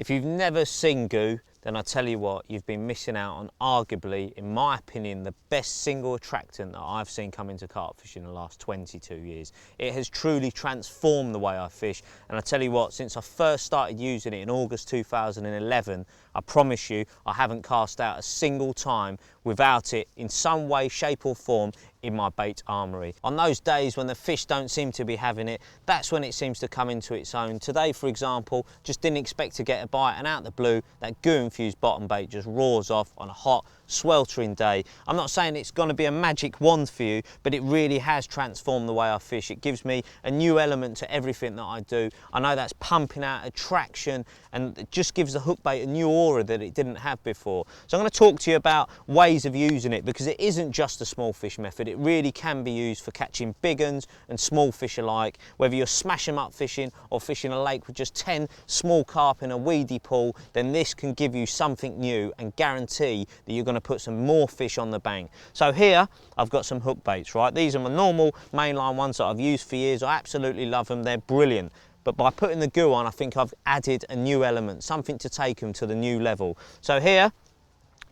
If you've never seen Goo, then I tell you what, you've been missing out on arguably, in my opinion, the best single attractant that I've seen come into carp fishing in the last 22 years. It has truly transformed the way I fish, and I tell you what, since I first started using it in August 2011, I promise you, I haven't cast out a single time without it in some way, shape or form in my bait armoury. On those days when the fish don't seem to be having it, that's when it seems to come into its own. Today, for example, just didn't expect to get a bite, and out the blue, that Goo infused bottom bait just roars off on a hot, sweltering day. I'm not saying it's going to be a magic wand for you, but it really has transformed the way I fish. It gives me a new element to everything that I do. I know that's pumping out attraction, and it just gives the hook bait a new aura that it didn't have before. So I'm going to talk to you about ways of using it, because it isn't just a small fish method. It really can be used for catching big uns and small fish alike, whether you're smash 'em up fishing or fishing a lake with just 10 small carp in a weedy pool. Then this can give you something new and guarantee that you're going to put some more fish on the bank. So here I've got some hook baits, right? These are my normal mainline ones that I've used for years. I absolutely love them, they're brilliant. But by putting the Goo on, I think I've added a new element, something to take them to the new level. So here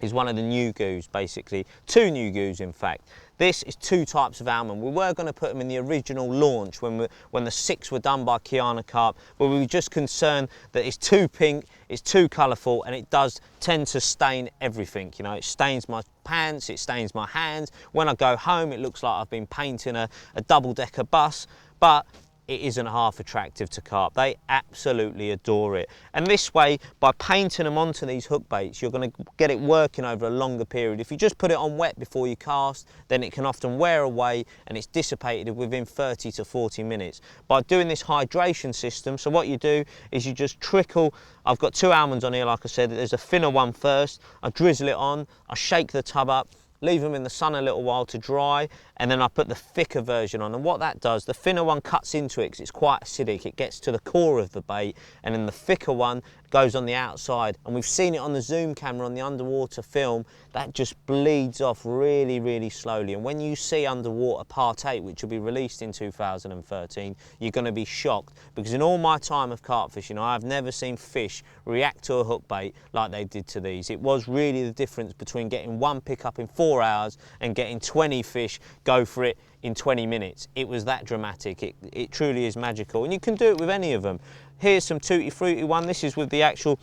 is one of the new Goos, basically. Two new Goos, in fact. This is two types of Almond. We were going to put them in the original launch when the 6 were done by Kiana Carp, but we were just concerned that it's too pink, it's too colourful, and it does tend to stain everything. You know, it stains my pants, it stains my hands. When I go home, it looks like I've been painting a double-decker bus, but it isn't half attractive to carp. They absolutely adore it. And this way, by painting them onto these hook baits, you're going to get it working over a longer period. If you just put it on wet before you cast, then it can often wear away and it's dissipated within 30 to 40 minutes. By doing this hydration system, so what you do is you just trickle, I've got 2 almonds on here, like I said, there's a thinner one first, I drizzle it on, I shake the tub up, leave them in the sun a little while to dry, and then I put the thicker version on. And what that does, the thinner one cuts into it because it's quite acidic, it gets to the core of the bait, and then the thicker one goes on the outside. And we've seen it on the zoom camera on the underwater film, that just bleeds off really, really slowly. And when you see Underwater Part 8, which will be released in 2013, you're going to be shocked, because in all my time of carp fishing, I've never seen fish react to a hook bait like they did to these. It was really the difference between getting one pickup in 4 hours and getting 20 fish go for it in 20 minutes. It was that dramatic. It truly is magical, and you can do it with any of them. Here's some Tutti Frutti one. This is with the actual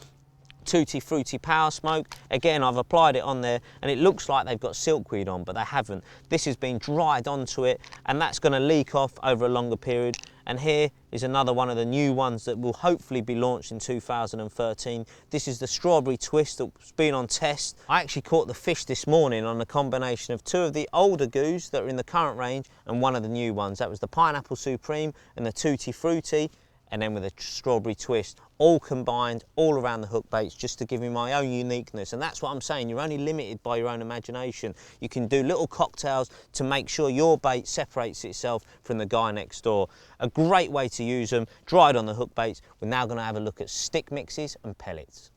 Tutti Frutti Power Smoke. Again, I've applied it on there and it looks like they've got silkweed on, but they haven't. This has been dried onto it, and that's going to leak off over a longer period. And here is another one of the new ones that will hopefully be launched in 2013. This is the Strawberry Twist that's been on test. I actually caught the fish this morning on a combination of 2 of the older Goos that are in the current range and one of the new ones. That was the Pineapple Supreme and the Tutti Frutti, and then with a Strawberry Twist, all combined, all around the hook baits, just to give me my own uniqueness. And that's what I'm saying, you're only limited by your own imagination. You can do little cocktails to make sure your bait separates itself from the guy next door. A great way to use them, dried on the hook baits. We're now going to have a look at stick mixes and pellets.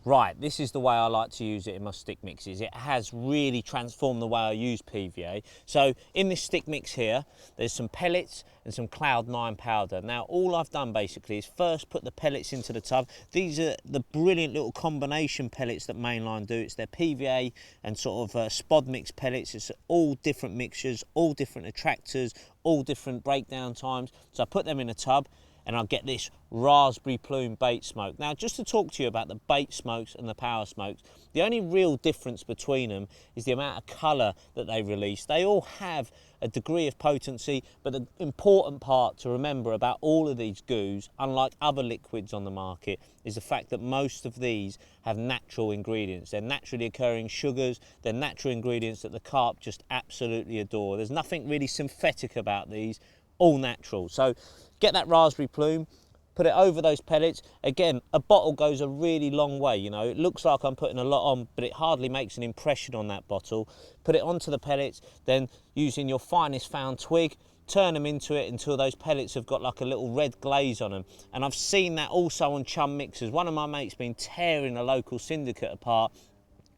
Right, this is the way I like to use it in my stick mixes. It has really transformed the way I use PVA. So in this stick mix here, there's some pellets and some Cloud 9 powder. Now all I've done basically is first put the pellets into the tub. These are the brilliant little combination pellets that Mainline do. It's their PVA and sort of spod mix pellets. It's all different mixtures, all different attractors, all different breakdown times. So I put them in a tub, and I'll get this raspberry plume bait smoke. Now, just to talk to you about the bait smokes and the power smokes, the only real difference between them is the amount of colour that they release. They all have a degree of potency, but the important part to remember about all of these Goos, unlike other liquids on the market, is the fact that most of these have natural ingredients. They're naturally occurring sugars, they're natural ingredients that the carp just absolutely adore. There's nothing really synthetic about these, all natural. So get that raspberry plume, put it over those pellets. Again, a bottle goes a really long way, you know. It looks like I'm putting a lot on, but it hardly makes an impression on that bottle. Put it onto the pellets, then using your finest found twig, turn them into it until those pellets have got like a little red glaze on them. And I've seen that also on chum mixers. One of my mates been tearing a local syndicate apart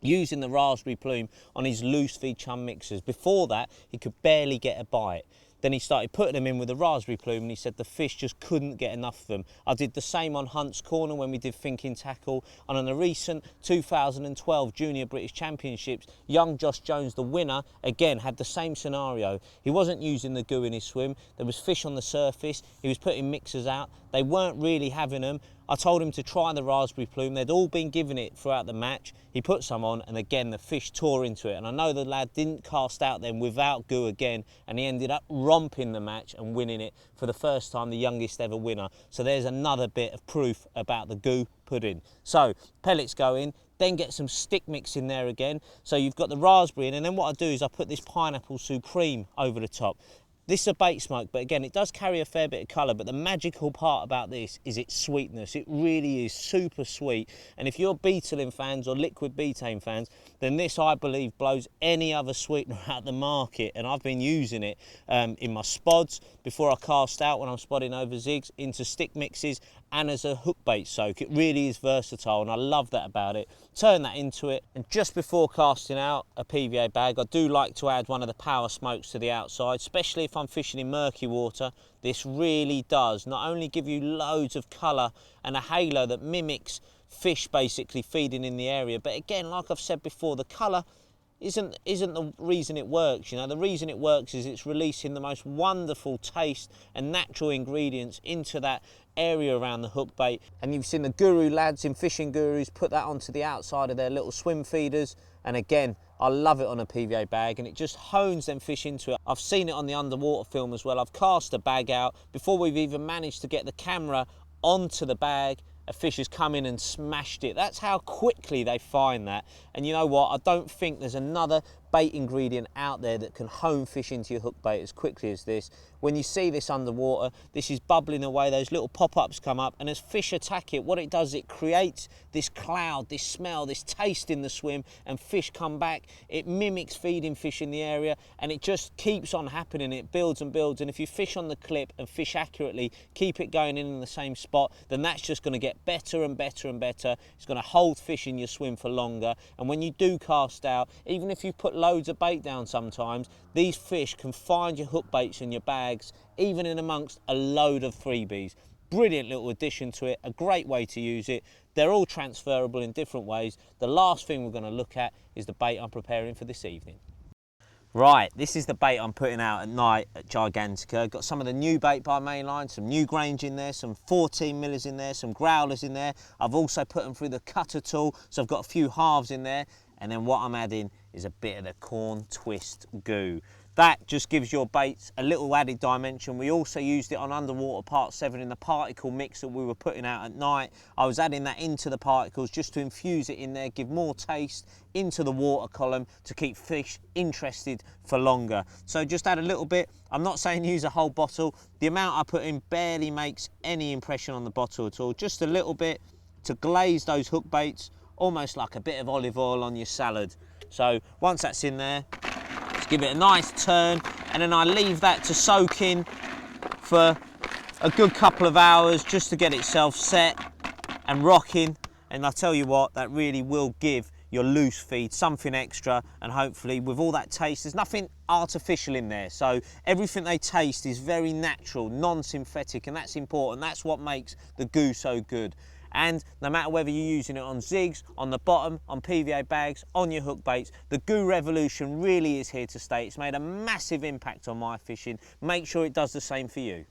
using the raspberry plume on his loose feed chum mixers. Before that, he could barely get a bite. Then he started putting them in with a raspberry plume, and he said the fish just couldn't get enough of them. I did the same on Hunt's Corner when we did Thinking Tackle, and on a recent 2012 Junior British Championships, young Josh Jones, the winner, again had the same scenario. He wasn't using the goo in his swim. There was fish on the surface. He was putting mixers out. They weren't really having them. I told him to try the raspberry plume. They'd all been given it throughout the match. He put some on, and again the fish tore into it. And I know the lad didn't cast out then without goo again, and he ended up romping the match and winning it for the first time, the youngest ever winner. So there's another bit of proof about the goo pudding. So pellets go in, then get some stick mix in there again. So you've got the raspberry in, and then what I do is I put this pineapple supreme over the top. This is a bait smoke, but again, it does carry a fair bit of colour, but the magical part about this is its sweetness. It really is super sweet. And if you're beetling fans or liquid betaine fans, then this, I believe, blows any other sweetener out the market. And I've been using it in my spods before I cast out when I'm spodding over zigs, into stick mixes, and as a hook bait soak. It really is versatile, and I love that about it. Turn that into it, and just before casting out a PVA bag, I do like to add one of the power smokes to the outside, especially if I'm fishing in murky water. This really does not only give you loads of colour and a halo that mimics fish basically feeding in the area, but again, like I've said before, the colour isn't the reason it works. You know, the reason it works is it's releasing the most wonderful taste and natural ingredients into that area around the hook bait. And you've seen the guru lads in Fishing Gurus put that onto the outside of their little swim feeders, and again, I love it on a PVA bag, and it just hones them fish into it. I've seen it on the underwater film as well. I've cast a bag out before we've even managed to get the camera onto the bag. A fish has come in and smashed it. That's how quickly they find that. And you know what? I don't think there's another bait ingredient out there that can hone fish into your hook bait as quickly as this. When you see this underwater, this is bubbling away, those little pop-ups come up, and as fish attack it, what it does, it creates this cloud, this smell, this taste in the swim, and fish come back. It mimics feeding fish in the area, and it just keeps on happening. It builds and builds, and if you fish on the clip and fish accurately, keep it going in the same spot, then that's just going to get better and better and better. It's going to hold fish in your swim for longer, and when you do cast out, even if you put loads of bait down sometimes, these fish can find your hook baits in your bags, even in amongst a load of freebies. Brilliant little addition to it, a great way to use it. They're all transferable in different ways. The last thing we're going to look at is the bait I'm preparing for this evening. Right, this is the bait I'm putting out at night at Gigantica. Got some of the new bait by Mainline, some new Grange in there, some 14 millers in there, some growlers in there. I've also put them through the cutter tool, so I've got a few halves in there. And then what I'm adding is a bit of the corn twist goo. That just gives your baits a little added dimension. We also used it on Underwater Part 7 in the particle mix that we were putting out at night. I was adding that into the particles just to infuse it in there, give more taste into the water column to keep fish interested for longer. So just add a little bit. I'm not saying use a whole bottle. The amount I put in barely makes any impression on the bottle at all. Just a little bit to glaze those hook baits, almost like a bit of olive oil on your salad. So once that's in there, just give it a nice turn, and then I leave that to soak in for a good couple of hours just to get itself set and rocking. And I tell you what, that really will give your loose feed something extra, and hopefully with all that taste, there's nothing artificial in there, so everything they taste is very natural, non-synthetic, and that's important. That's what makes the goo so good. And no matter whether you're using it on zigs, on the bottom, on PVA bags, on your hook baits, the goo revolution really is here to stay. It's made a massive impact on my fishing. Make sure it does the same for you.